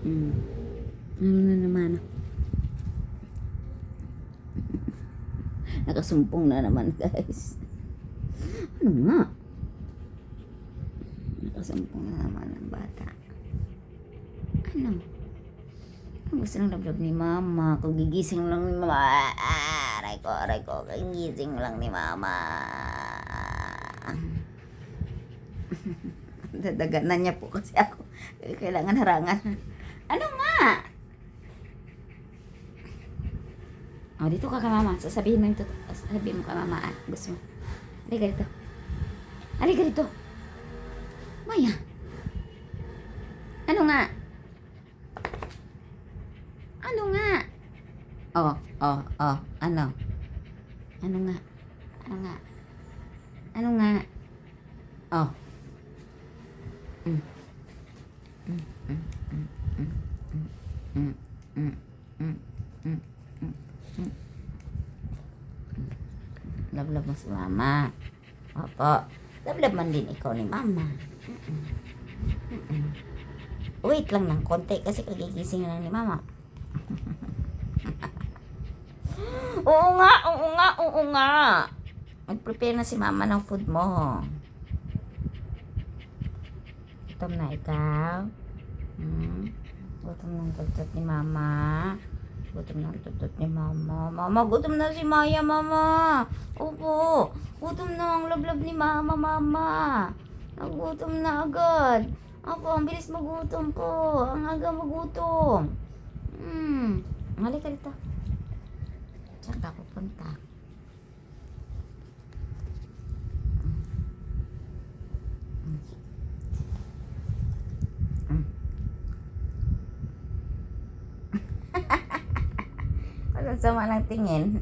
Mm. Ano na naman? Nakasumpong na naman, guys. Ano nga? Nakasumpong na naman ang bata. Ano? Ang gusto ng lablab ni mama. Kung gigising lang ni mama. Aray ko. Gigising lang ni mama. Dadaganan niya po kasi ako. Kailangan harangan. Ano nga? Oh, dito ka mama. Sasabihin mo yung totoo. Sasabihin mo ka mama. Gusto mo. Halika dito. Halika dito. Maya. Ano nga? Ano nga? Oh. Ano? Ano nga? Ano nga? Ano nga? Oh. Lablab mo si mama. Opo. Lablab man din ikaw ni mama. Wait lang ng konti kasi kagigising lang ni mama. Oo nga. Mag-prepare na si mama ng food mo. Gutom na ikaw? Gutom ng tutot ni mama. Mama, gutom na si Maya, mama. Opo. Gutom na ang lablab ni mama, mama. Nagutom na agad. Opo, ang bilis magutom po. Ang aga magutom. Halika dito. Saan ka pupunta? Walang sama ng tingin.